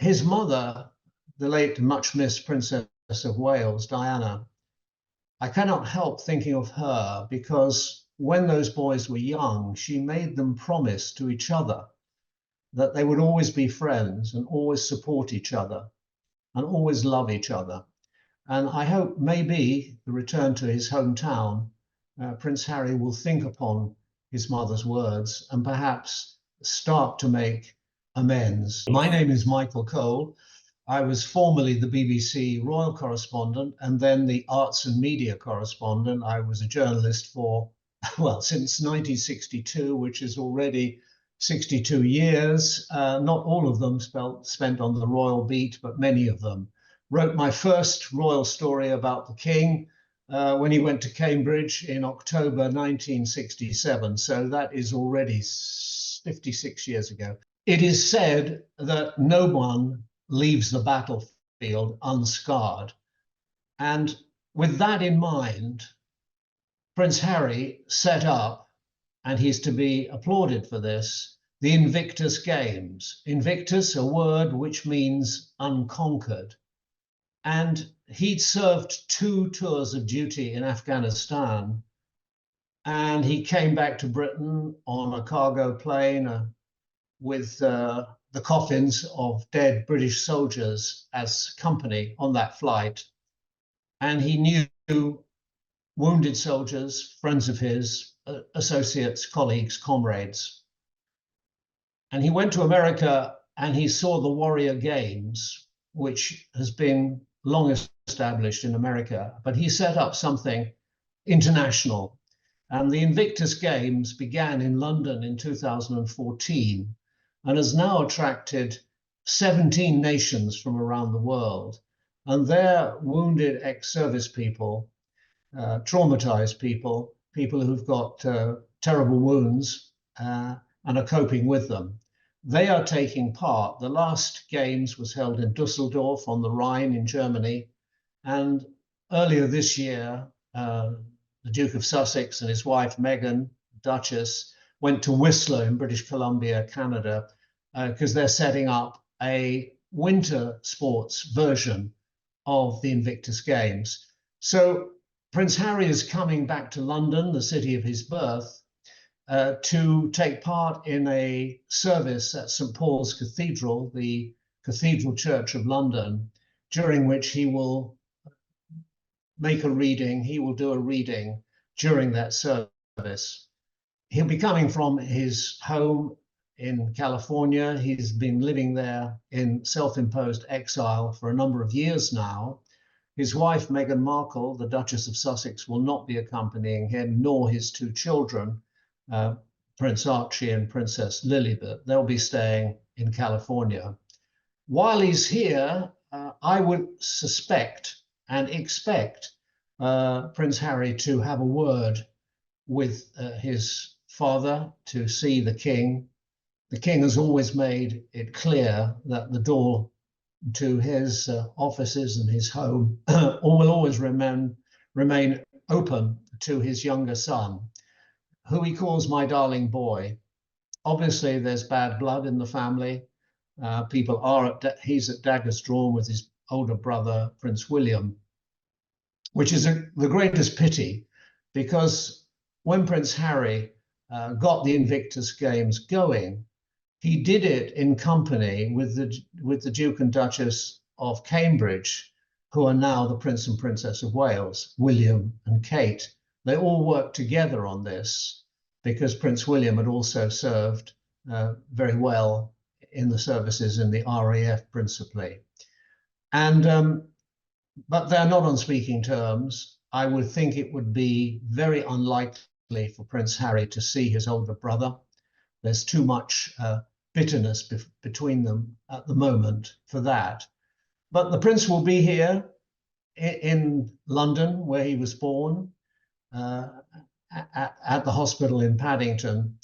His mother, the late much missed Princess of Wales, Diana, I cannot help thinking of her because when those boys were young, she made them promise to each other that they would always be friends and always support each other and always love each other. And I hope maybe the return to his hometown, Prince Harry will think upon his mother's words and perhaps start to make amends. My name is Michael Cole. I was formerly the BBC royal correspondent and then the arts and media correspondent. I was a journalist for, well, since 1962, which is already 62 years. Not all of them spent on the royal beat, but many of them. Wrote my first royal story about the king when he went to Cambridge in October 1967. So that is already 56 years ago. It is said that no one leaves the battlefield unscarred. And with that in mind, Prince Harry set up, and he's to be applauded for this, the Invictus Games. Invictus, a word which means unconquered. And he'd served 2 tours of duty in Afghanistan, and he came back to Britain on a cargo plane with the coffins of dead British soldiers as company on that flight. And he knew wounded soldiers, friends of his, associates, colleagues, comrades. And he went to America and he saw the Warrior Games, which has been long established in America, but he set up something international. And the Invictus Games began in London in 2014 and has now attracted 17 nations from around the world. And they're wounded ex-service people, traumatized people, people who've got terrible wounds and are coping with them. They are taking part. The last Games was held in Dusseldorf on the Rhine in Germany. And earlier this year, the Duke of Sussex and his wife, Meghan, Duchess, went to Whistler in British Columbia, Canada, because they're setting up a winter sports version of the Invictus Games. So Prince Harry is coming back to London, the city of his birth, to take part in a service at St. Paul's Cathedral, the Cathedral Church of London, during which he will make a reading, he will do a reading during that service. He'll be coming from his home in California. He's been living there in self-imposed exile for a number of years now. His wife, Meghan Markle, the Duchess of Sussex, will not be accompanying him, nor his 2 children, Prince Archie and Princess Lilibet. They'll be staying in California. While he's here, I would suspect and expect Prince Harry to have a word with his father, to see the king. The king has always made it clear that the door to his offices and his home will always remain open to his younger son, who he calls my darling boy. Obviously, there's bad blood in the family. People are he's at daggers drawn with his older brother, Prince William, which is the greatest pity, because when Prince Harry got the Invictus Games going, he did it in company with the Duke and Duchess of Cambridge, who are now the Prince and Princess of Wales, William and Kate. They all worked together on this because Prince William had also served very well in the services in the RAF principally. And but they're not on speaking terms. I would think it would be very unlikely for Prince Harry to see his older brother. There's too much bitterness between them at the moment for that. But the prince will be here in London, where he was born, at the hospital in Paddington.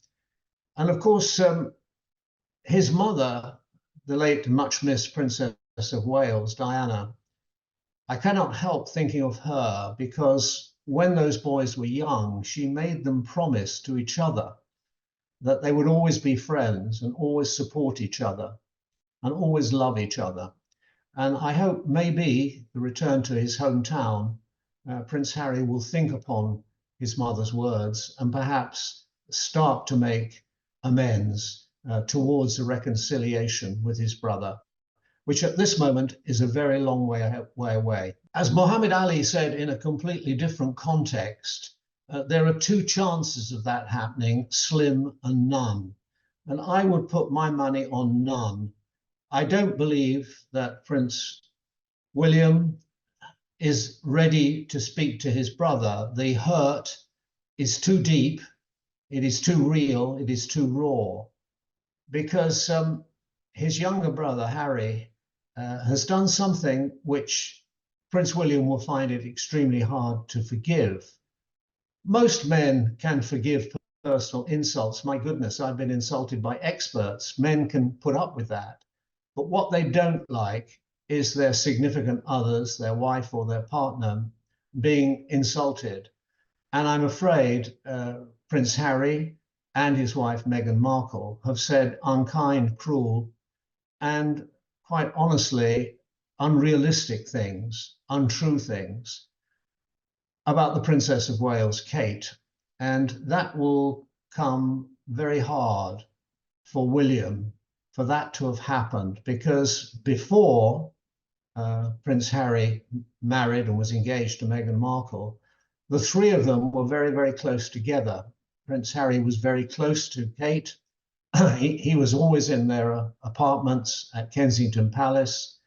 And of course, his mother, the late much missed Princess of Wales, Diana, I cannot help thinking of her because when those boys were young, she made them promise to each other that they would always be friends and always support each other and always love each other. And I hope maybe the return to his hometown, Prince Harry will think upon his mother's words and perhaps start to make amends towards a reconciliation with his brother, which at this moment is a very long way away. As Muhammad Ali said in a completely different context, there are two chances of that happening, slim and none. And I would put my money on none. I don't believe that Prince William is ready to speak to his brother. The hurt is too deep, it is too real, it is too raw, because his younger brother, Harry, has done something which Prince William will find it extremely hard to forgive. Most men can forgive personal insults. My goodness, I've been insulted by experts. Men can put up with that. But what they don't like is their significant others, their wife or their partner, being insulted. And I'm afraid Prince Harry and his wife, Meghan Markle, have said unkind, cruel, and quite honestly, unrealistic things, untrue things about the Princess of Wales, Kate. And that will come very hard for William for that to have happened, because before Prince Harry married and was engaged to Meghan Markle, the three of them were very, very close together. Prince Harry was very close to Kate. He was always in their apartments at Kensington Palace.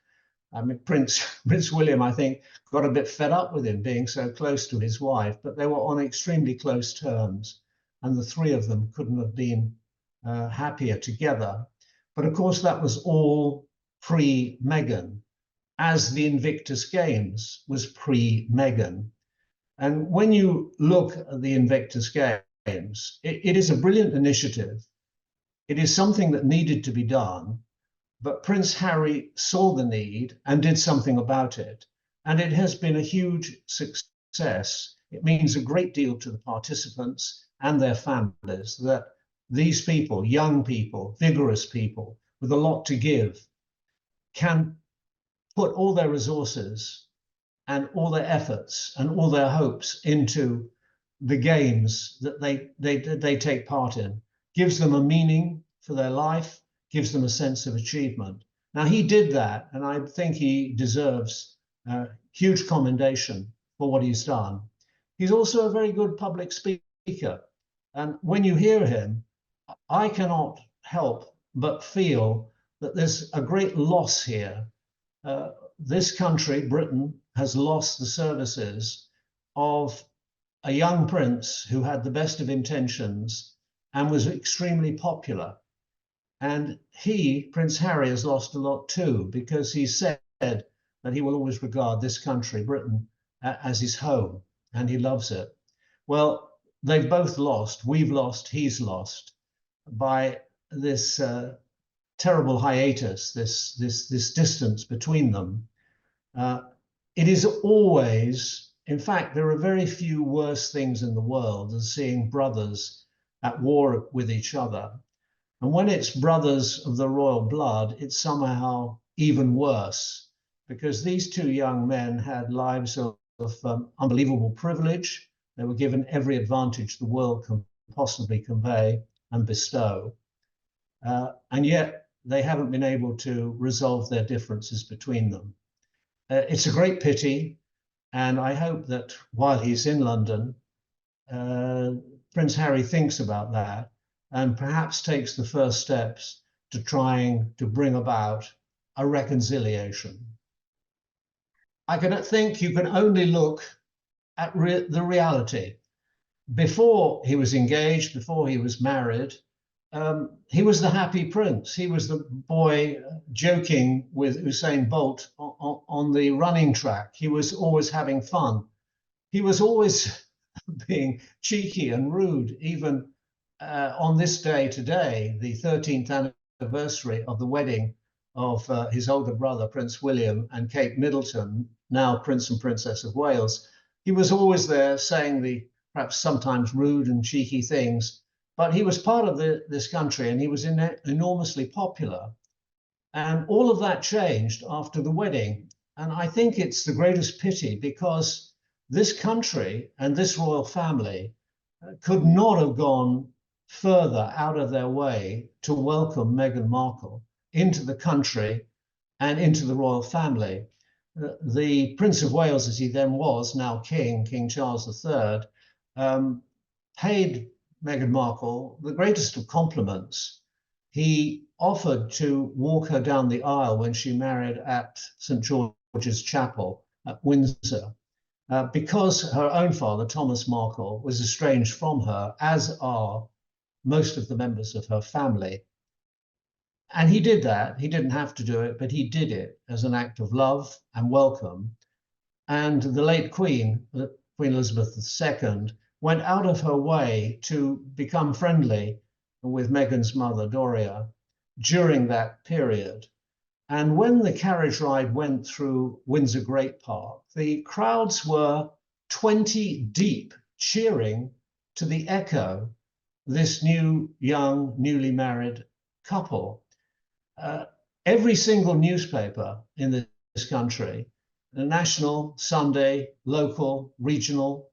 I mean, Prince William, I think, got a bit fed up with him being so close to his wife, but they were on extremely close terms, and the three of them couldn't have been happier together. But of course, that was all pre-Meghan, as the Invictus Games was pre-Meghan. And when you look at the Invictus Games, it is a brilliant initiative. It is something that needed to be done, but Prince Harry saw the need and did something about it. And it has been a huge success. It means a great deal to the participants and their families that these people, young people, vigorous people with a lot to give, can put all their resources and all their efforts and all their hopes into the games that they take part in. Gives them a meaning for their life, gives them a sense of achievement. Now, he did that, and I think he deserves huge commendation for what he's done. He's also a very good public speaker. And when you hear him, I cannot help but feel that there's a great loss here. This country, Britain, has lost the services of a young prince who had the best of intentions and was extremely popular. And he, Prince Harry, has lost a lot too, because he said that he will always regard this country, Britain, as his home, and he loves it. Well, they've both lost. We've lost, he's lost, by this terrible hiatus, this distance between them. It is always, in fact, there are very few worse things in the world than seeing brothers at war with each other. And when it's brothers of the royal blood, it's somehow even worse, because these two young men had lives of unbelievable privilege. They were given every advantage the world can possibly convey and bestow. And yet they haven't been able to resolve their differences between them. It's a great pity. And I hope that while he's in London, Prince Harry thinks about that and perhaps takes the first steps to trying to bring about a reconciliation. I think you can only look at the reality. Before he was engaged, before he was married, he was the happy prince. He was the boy joking with Usain Bolt on the running track. He was always having fun. He was always being cheeky and rude, even on this day today, the 13th anniversary of the wedding of his older brother, Prince William, and Kate Middleton, now Prince and Princess of Wales. He was always there saying the perhaps sometimes rude and cheeky things, but he was part of this country and he was enormously popular. And all of that changed after the wedding. And I think it's the greatest pity because this country and this royal family could not have gone further out of their way to welcome Meghan Markle into the country and into the royal family. The Prince of Wales, as he then was, now King, King Charles III, paid Meghan Markle the greatest of compliments. He offered to walk her down the aisle when she married at St. George's Chapel at Windsor, because her own father, Thomas Markle, was estranged from her, as are most of the members of her family. And he did that. He didn't have to do it, but he did it as an act of love and welcome. And the late Queen, Queen Elizabeth II, went out of her way to become friendly with Meghan's mother, Doria, during that period. And when the carriage ride went through Windsor Great Park, the crowds were 20 deep, cheering to the echo this new, young, newly married couple. Every single newspaper in this country, the national, Sunday, local, regional,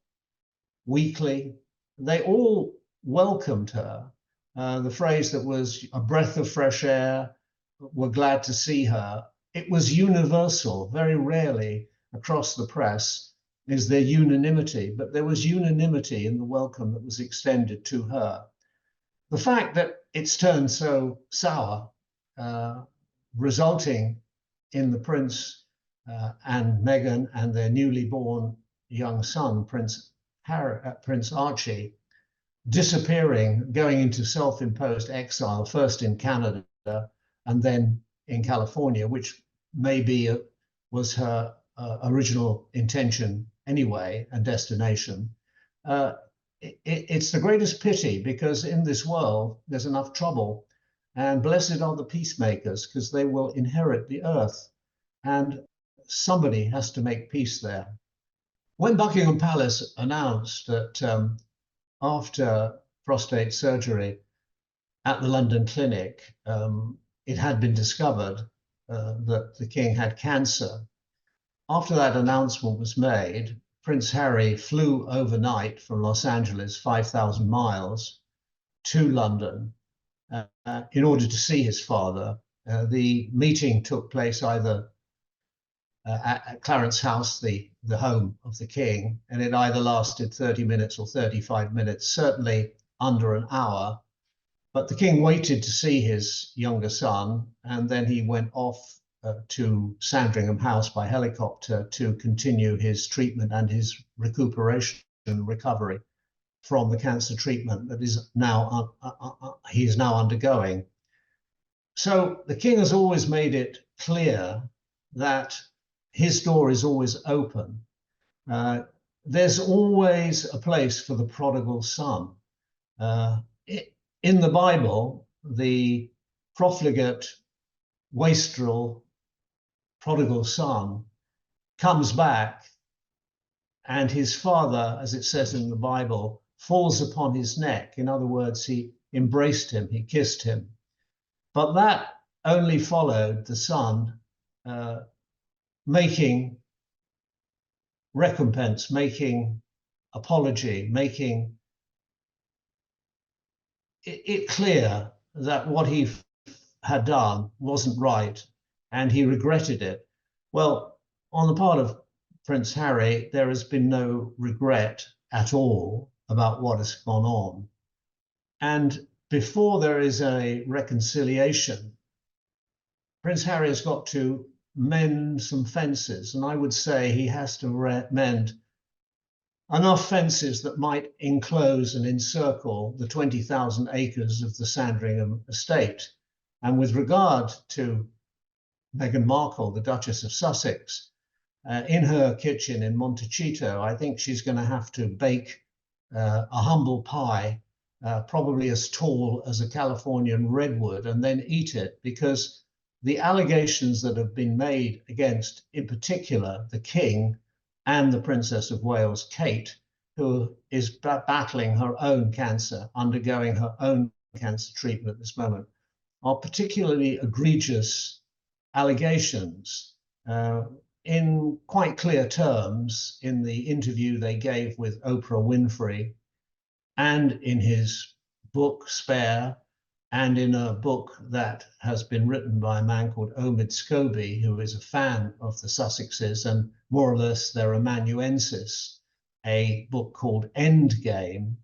weekly, they all welcomed her. The phrase that was a breath of fresh air, we're glad to see her. It was universal. Very rarely across the press is there unanimity, but there was unanimity in the welcome that was extended to her. The fact that it's turned so sour, resulting in the Prince and Meghan and their newly born young son, Prince Archie, disappearing, going into self-imposed exile, first in Canada and then in California, which maybe was her original intention anyway and destination. It's the greatest pity because in this world there's enough trouble, and blessed are the peacemakers because they will inherit the earth, and somebody has to make peace there. When Buckingham Palace announced that after prostate surgery at the London clinic, it had been discovered that the king had cancer. After that announcement was made, Prince Harry flew overnight from Los Angeles, 5,000 miles, to London in order to see his father. The meeting took place either at Clarence House, the home of the king, and it either lasted 30 minutes or 35 minutes, certainly under an hour. But the king waited to see his younger son, and then he went off to Sandringham House by helicopter to continue his treatment and his recuperation and recovery from the cancer treatment that is now he's now undergoing. So the king has always made it clear that his door is always open. There's always a place for the prodigal son. In the Bible, the profligate, wastrel, prodigal son comes back, and his father, as it says in the Bible, falls upon his neck. In other words, he embraced him, he kissed him. But that only followed the son making recompense, making apology, making it clear that what he had done wasn't right, and he regretted it. Well, on the part of Prince Harry, there has been no regret at all about what has gone on. And before there is a reconciliation, Prince Harry has got to mend some fences. And I would say he has to mend enough fences that might enclose and encircle the 20,000 acres of the Sandringham estate. And with regard to Meghan Markle, the Duchess of Sussex, in her kitchen in Montecito, I think she's going to have to bake a humble pie, probably as tall as a Californian redwood, and then eat it, because the allegations that have been made against, in particular, the King and the Princess of Wales, Kate, who is battling her own cancer, undergoing her own cancer treatment at this moment, are particularly egregious allegations in quite clear terms in the interview they gave with Oprah Winfrey, and in his book Spare, and in a book that has been written by a man called Omid Scobie, who is a fan of the Sussexes and more or less their amanuensis, a book called Endgame.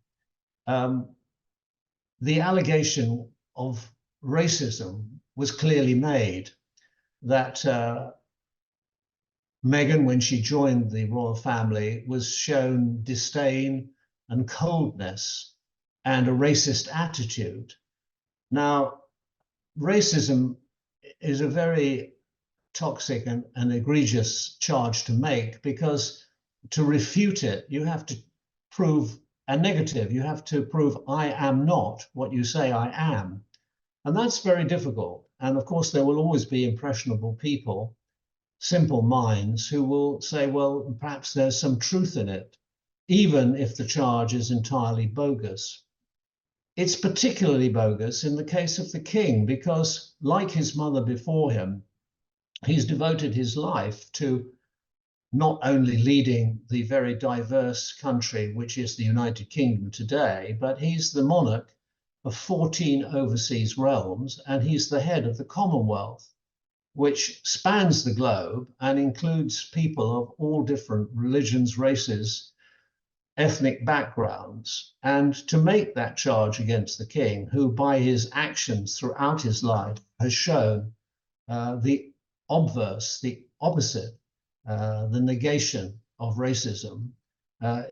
The allegation of racism was clearly made, that Meghan, when she joined the royal family, was shown disdain and coldness and a racist attitude. Now, racism is a very toxic and egregious charge to make, because to refute it, you have to prove a negative. You have to prove, I am not what you say I am. And that's very difficult. And of course, there will always be impressionable people, simple minds, who will say, well, perhaps there's some truth in it, even if the charge is entirely bogus. It's particularly bogus in the case of the king, because like his mother before him, he's devoted his life to not only leading the very diverse country, which is the United Kingdom today, but he's the monarch of 14 overseas realms, and he's the head of the Commonwealth, which spans the globe and includes people of all different religions, races, ethnic backgrounds. And to make that charge against the king, who by his actions throughout his life has shown the obverse, the opposite, the negation of racism,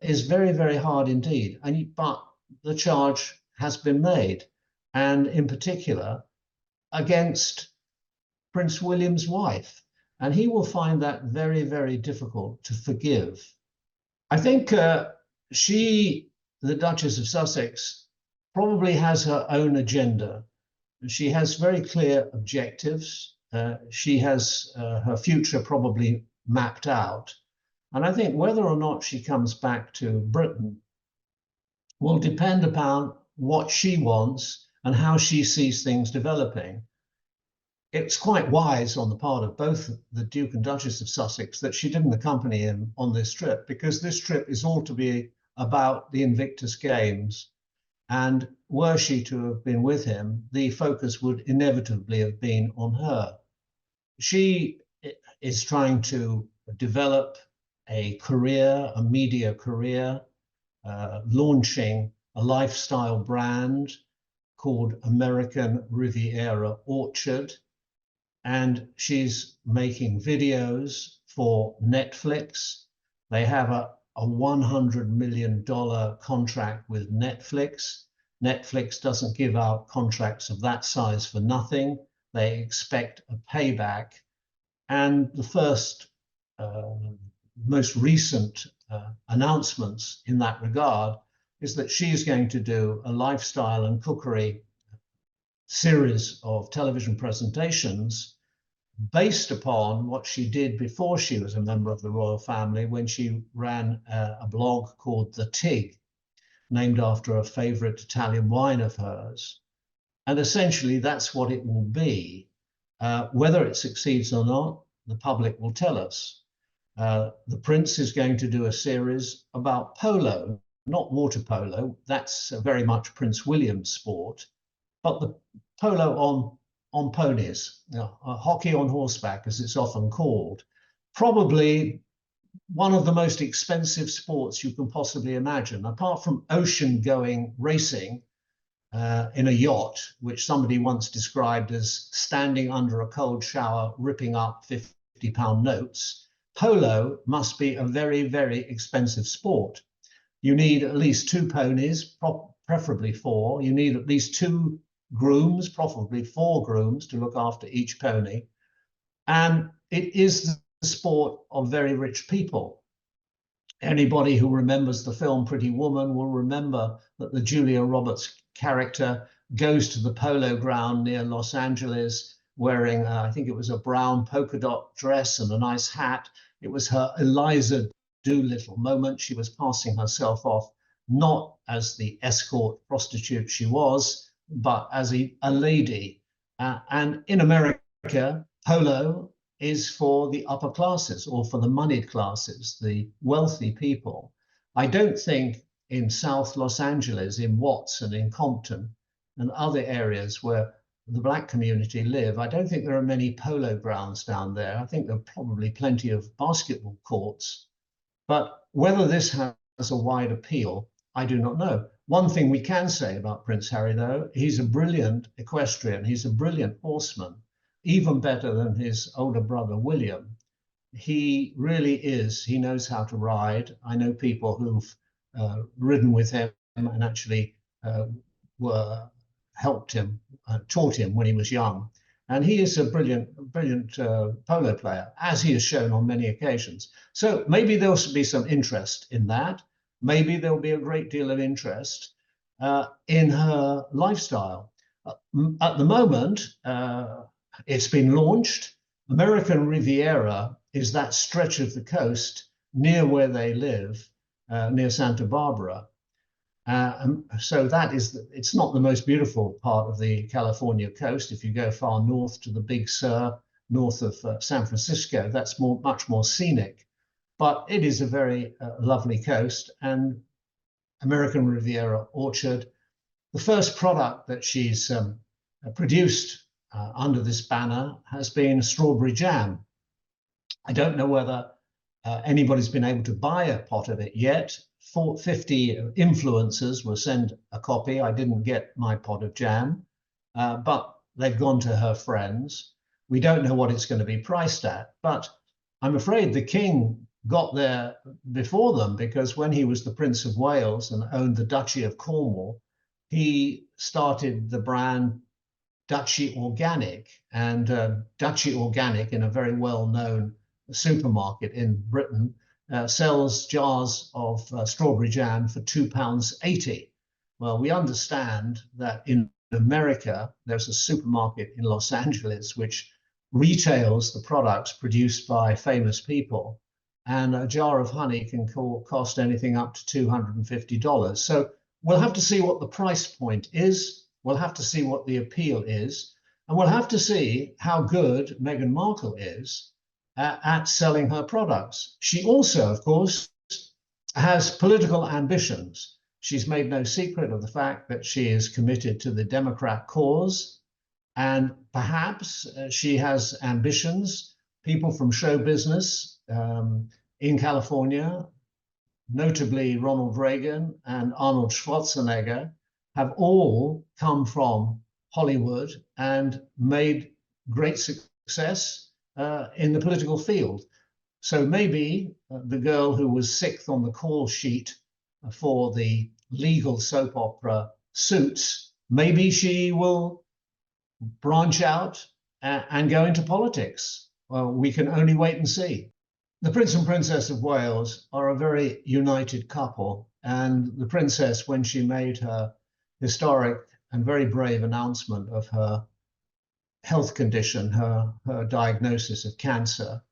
is very, very hard indeed. But the charge has been made, and in particular against Prince William's wife. And he will find that very, very difficult to forgive. I think she, the Duchess of Sussex, probably has her own agenda. She has very clear objectives. She has her future probably mapped out. And I think whether or not she comes back to Britain will depend upon what she wants and how she sees things developing. It's quite wise on the part of both the Duke and Duchess of Sussex that she didn't accompany him on this trip, because this trip is all to be about the Invictus Games. And were she to have been with him, the focus would inevitably have been on her. She is trying to develop a career, a media career, launching a lifestyle brand called American Riviera Orchard. And she's making videos for Netflix. They have a $100 million contract with Netflix. Netflix doesn't give out contracts of that size for nothing. They expect a payback. And the first, most recent announcements in that regard is that she's going to do a lifestyle and cookery series of television presentations based upon what she did before she was a member of the royal family, when she ran a blog called The Tig, named after a favorite Italian wine of hers. And essentially that's what it will be. Whether it succeeds or not, the public will tell us. The Prince is going to do a series about polo, not water polo. That's very much Prince William's sport, but the polo on ponies, hockey on horseback, as it's often called. Probably one of the most expensive sports you can possibly imagine, apart from ocean-going racing in a yacht, which somebody once described as standing under a cold shower, ripping up 50-pound notes. Polo must be a very, very expensive sport. You need at least 2 ponies, preferably 4. You need at least 2 grooms, preferably 4 grooms, to look after each pony. And it is the sport of very rich people. Anybody who remembers the film Pretty Woman will remember that the Julia Roberts character goes to the polo ground near Los Angeles wearing, I think it was a brown polka dot dress and a nice hat. It was her Eliza Doolittle moment. She was passing herself off, not as the escort prostitute she was, but as a lady. And in America, polo is for the upper classes or for the moneyed classes, the wealthy people. I don't think in South Los Angeles, in Watts and in Compton and other areas where the black community live, I don't think there are many polo grounds down there. I think there are probably plenty of basketball courts. But whether this has a wide appeal, I do not know. One thing we can say about Prince Harry, though, he's a brilliant equestrian. He's a brilliant horseman, even better than his older brother, William. He really is. He knows how to ride. I know people who've ridden with him and actually were helped him, taught him when he was young. And he is a brilliant polo player, as he has shown on many occasions. So maybe there'll be some interest in that. Maybe there'll be a great deal of interest in her lifestyle. At the moment, it's been launched. American Riviera is that stretch of the coast near where they live, near Santa Barbara. So it's not the most beautiful part of the California coast. If you go far north to the Big Sur, north of San Francisco, that's much more scenic. But it is a very lovely coast, and American Riviera Orchard. The first product that she's produced under this banner has been strawberry jam. I don't know whether anybody's been able to buy a pot of it yet. 50 influencers will send a copy. I didn't get my pot of jam, but they've gone to her friends. We don't know what it's going to be priced at, but I'm afraid the king got there before them, because when he was the Prince of Wales and owned the Duchy of Cornwall, he started the brand Duchy Organic, and Duchy Organic, in a very well-known supermarket in Britain, sells jars of strawberry jam for £2.80. Well, we understand that in America, there's a supermarket in Los Angeles which retails the products produced by famous people, and a jar of honey can cost anything up to $250. So we'll have to see what the price point is. We'll have to see what the appeal is, and we'll have to see how good Meghan Markle is at selling her products. She also, of course, has political ambitions. She's made no secret of the fact that she is committed to the Democrat cause, and perhaps she has ambitions. People from show business in California, notably Ronald Reagan and Arnold Schwarzenegger, have all come from Hollywood and made great success in the political field. So maybe the girl who was sixth on the call sheet for the legal soap opera Suits, maybe she will branch out and go into politics. Well, we can only wait and see. The Prince and Princess of Wales are a very united couple, and the Princess, when she made her historic and very brave announcement of her health condition, her diagnosis of cancer,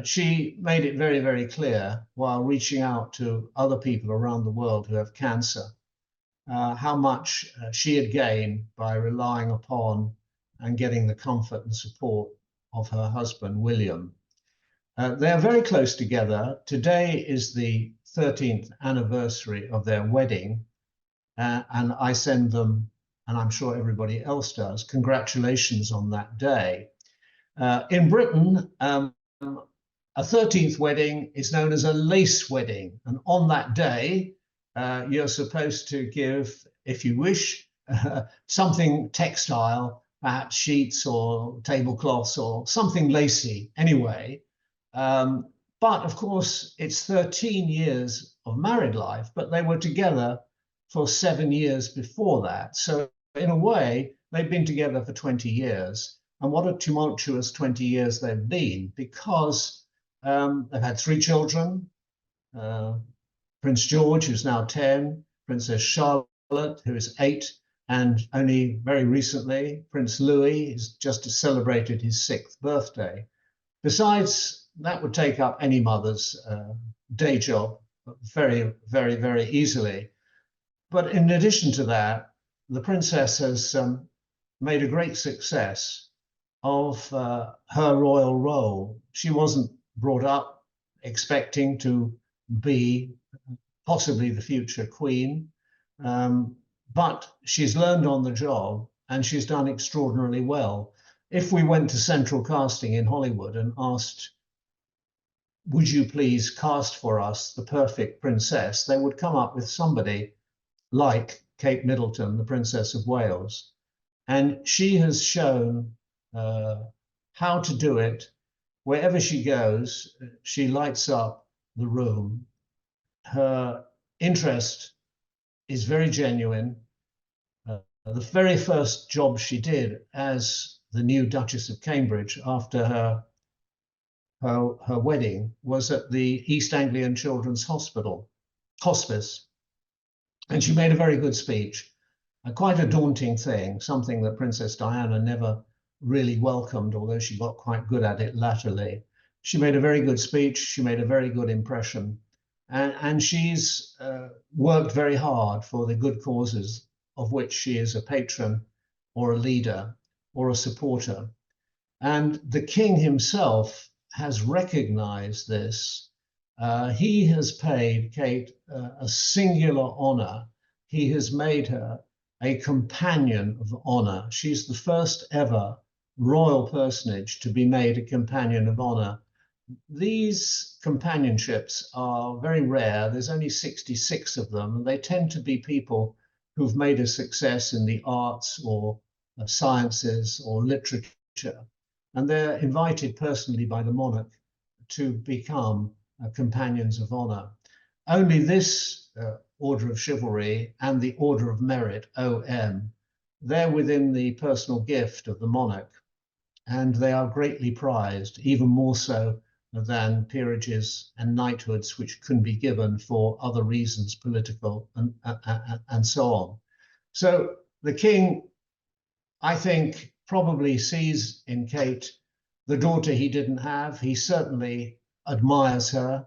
she made it very, very clear, while reaching out to other people around the world who have cancer, how much she had gained by relying upon and getting the comfort and support of her husband, William. They are very close together. Today is the 13th anniversary of their wedding, and I send them, and I'm sure everybody else does, congratulations on that day. In Britain, a 13th wedding is known as a lace wedding, and on that day, you're supposed to give, if you wish, something textile, perhaps sheets or tablecloths or something lacy anyway. But of course, it's 13 years of married life, but they were together for 7 years before that. So in a way, they've been together for 20 years. And what a tumultuous 20 years they've been, because they've had 3 children. Prince George, who's now 10, Princess Charlotte, who is 8, and only very recently, Prince Louis has just celebrated his 6th birthday. Besides, that would take up any mother's day job very, very, very easily. But in addition to that, the princess has made a great success of her royal role. She wasn't brought up expecting to be possibly the future queen, but she's learned on the job and she's done extraordinarily well. If we went to central casting in Hollywood and asked, would you please cast for us the perfect princess, they would come up with somebody like Kate Middleton, the Princess of Wales. And she has shown how to do it. Wherever she goes, she lights up the room. Her interest is very genuine. The very first job she did as the new Duchess of Cambridge after her wedding was at the East Anglian Children's Hospice. And she made a very good speech. Quite a daunting thing, something that Princess Diana never really welcomed, although she got quite good at it latterly. She made a very good speech. She made a very good impression. And she's worked very hard for the good causes of which she is a patron or a leader or a supporter. And the king himself has recognized this. He has paid Kate a singular honor. He has made her a companion of honor. She's the first ever royal personage to be made a companion of honor. These companionships are very rare. There's only 66 of them, and they tend to be people who've made a success in the arts or sciences or literature. And they're invited personally by the monarch to become companions of honor. Only this Order of Chivalry and the Order of Merit, OM, they're within the personal gift of the monarch, and they are greatly prized, even more so than peerages and knighthoods, which can be given for other reasons, political and so on. So the king, I think, probably sees in Kate the daughter he didn't have. He certainly admires her.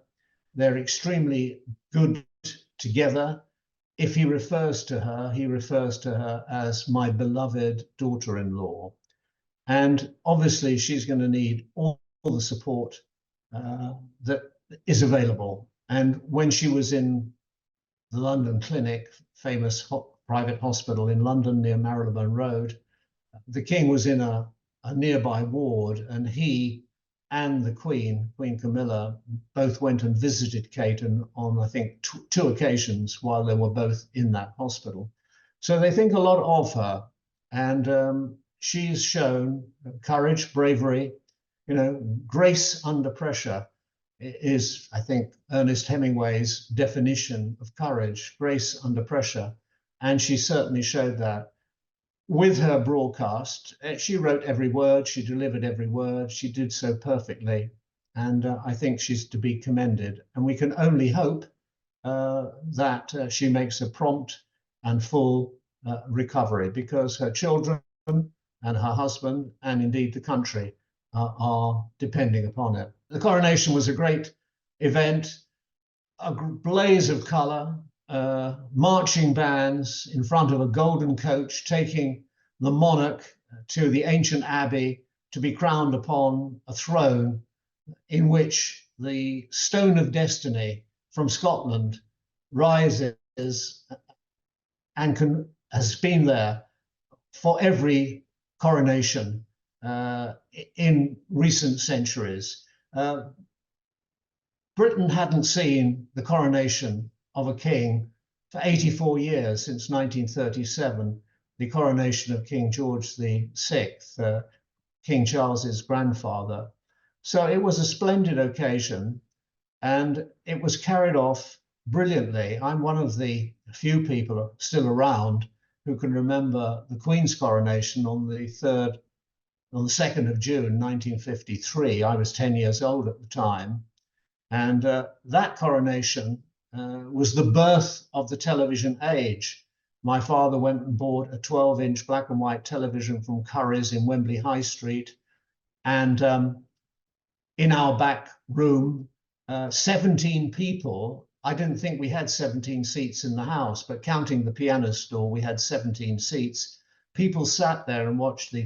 They're extremely good together. If he refers to her, he refers to her as my beloved daughter-in-law. And obviously, she's going to need all the support that is available. And when she was in the London Clinic, famous private hospital in London near Marylebone Road, the king was in a nearby ward, and he and the Queen Camilla, both went and visited Kate on, I think, two occasions while they were both in that hospital. So they think a lot of her, and she's shown courage, bravery, grace under pressure is, I think, Ernest Hemingway's definition of courage, grace under pressure. And she certainly showed that. With her broadcast, she wrote every word, she delivered every word, she did so perfectly. And I think she's to be commended. And we can only hope that she makes a prompt and full recovery, because her children and her husband, and indeed the country, are depending upon it. The coronation was a great event, a blaze of colour, marching bands in front of a golden coach taking the monarch to the ancient abbey to be crowned upon a throne in which the stone of destiny from Scotland rises and has been there for every coronation in recent centuries. Britain hadn't seen the coronation of a king for 84 years, since 1937, the coronation of King George VI, King Charles's grandfather. So it was a splendid occasion, and it was carried off brilliantly. I'm one of the few people still around who can remember the Queen's coronation on the 2nd of June, 1953. I was 10 years old at the time. And that coronation was the birth of the television age. My father went and bought a 12-inch black and white television from Curry's in Wembley High Street. And in our back room, 17 people, I didn't think we had 17 seats in the house, but counting the piano stall, we had 17 seats. people sat there and watched the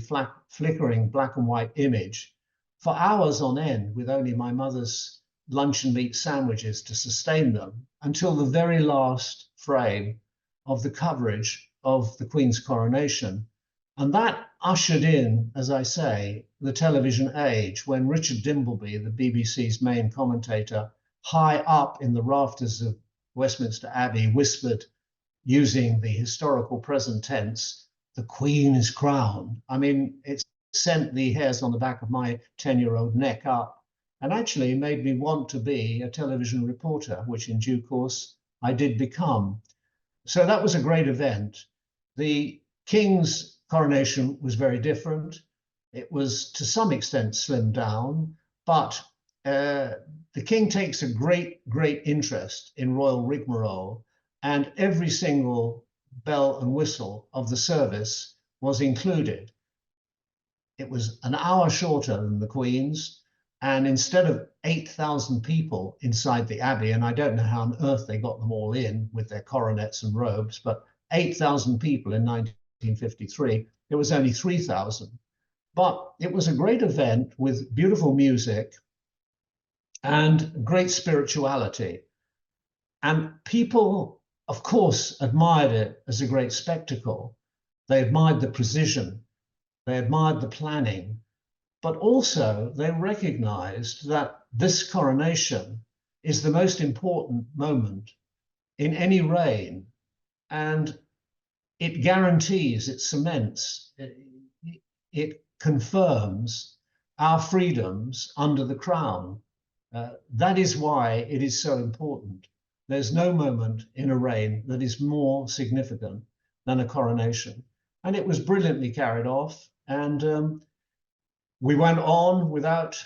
flickering black and white image for hours on end with only my mother's luncheon meat sandwiches to sustain them until the very last frame of the coverage of the Queen's coronation. And that ushered in, as I say, the television age when Richard Dimbleby, the BBC's main commentator, high up in the rafters of Westminster Abbey, whispered, using the historical present tense, "The Queen is crowned." I mean, it sent the hairs on the back of my 10-year-old neck up and actually made me want to be a television reporter, which in due course I did become. So that was a great event. The King's coronation was very different. It was to some extent slimmed down, but the King takes a great interest in royal rigmarole, and every single bell and whistle of the service was included. It was an hour shorter than the Queen's, and instead of 8,000 people inside the Abbey, and I don't know how on earth they got them all in with their coronets and robes, but 8,000 people in 1953, it was only 3,000. But it was a great event with beautiful music and great spirituality. And people, of course, admired it as a great spectacle. They admired the precision, they admired the planning, but also they recognized that this coronation is the most important moment in any reign, and it guarantees, it cements, it confirms our freedoms under the crown. That is why it is so important. There's no moment in a reign that is more significant than a coronation. And it was brilliantly carried off. And we went on without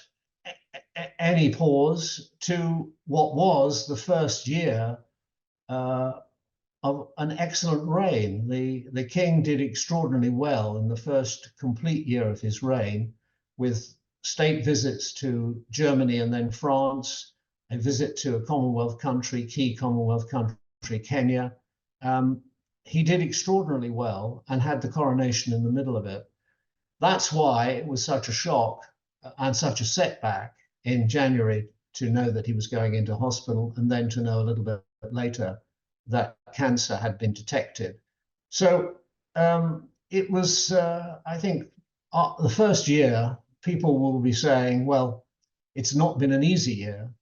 any pause to what was the first year of an excellent reign. The King did extraordinarily well in the first complete year of his reign, with state visits to Germany and then France, a visit to a Commonwealth country, key Commonwealth country, Kenya. He did extraordinarily well and had the coronation in the middle of it. That's why it was such a shock and such a setback in January to know that he was going into hospital, and then to know a little bit later that cancer had been detected. So it was, I think, the first year, people will be saying, well, it's not been an easy year,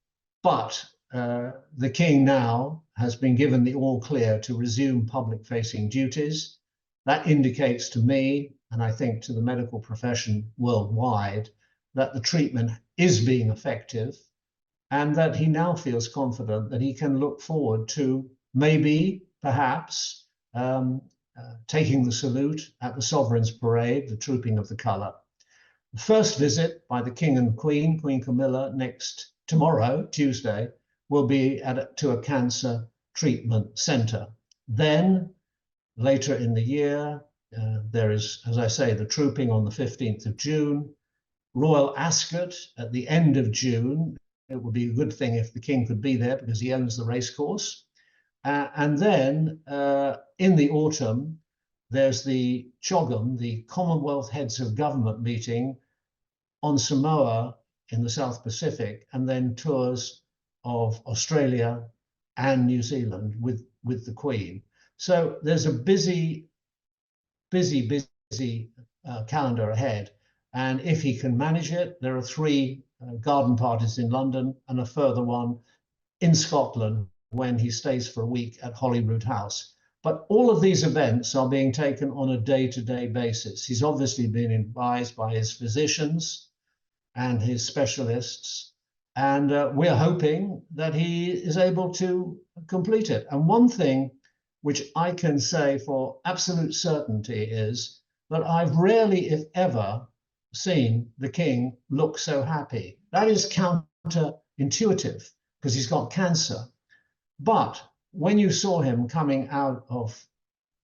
but the King now has been given the all clear to resume public-facing duties. That indicates to me, and I think to the medical profession worldwide, that the treatment is being effective, and that he now feels confident that he can look forward to maybe, perhaps, taking the salute at the Sovereign's Parade, the trooping of the colour. The first visit by the King and Queen, Queen Camilla, tomorrow, Tuesday, will be to a cancer treatment centre. Then, later in the year, there is, as I say, the trooping on the 15th of June, Royal Ascot at the end of June. It would be a good thing if the King could be there because he owns the racecourse. And then in the autumn, there's the CHOGM, the Commonwealth Heads of Government meeting on Samoa in the South Pacific, and then tours of Australia and New Zealand with the Queen. So there's a busy calendar ahead. And if he can manage it, there are 3 garden parties in London and a further one in Scotland when he stays for a week at Holyrood House. But all of these events are being taken on a day-to-day basis. He's obviously been advised by his physicians and his specialists, and we're hoping that he is able to complete it. And one thing which I can say for absolute certainty is that I've rarely, if ever, seen the King look so happy. That is counterintuitive because he's got cancer. But when you saw him coming out of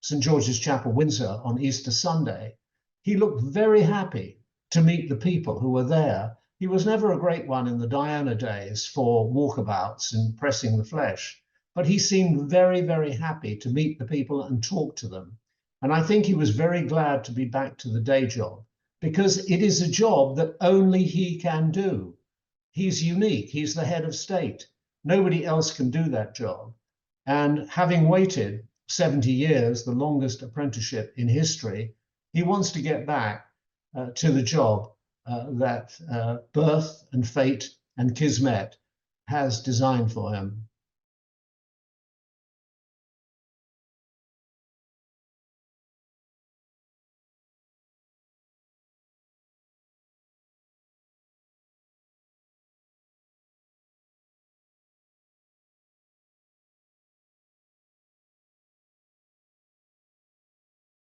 St. George's Chapel, Windsor on Easter Sunday, he looked very happy to meet the people who were there. He was never a great one in the Diana days for walkabouts and pressing the flesh, but he seemed very, very happy to meet the people and talk to them. And I think he was very glad to be back to the day job, because it is a job that only he can do. He's unique. He's the head of state. Nobody else can do that job. And having waited 70 years, the longest apprenticeship in history, he wants to get back to the job that birth and fate and Kismet has designed for him.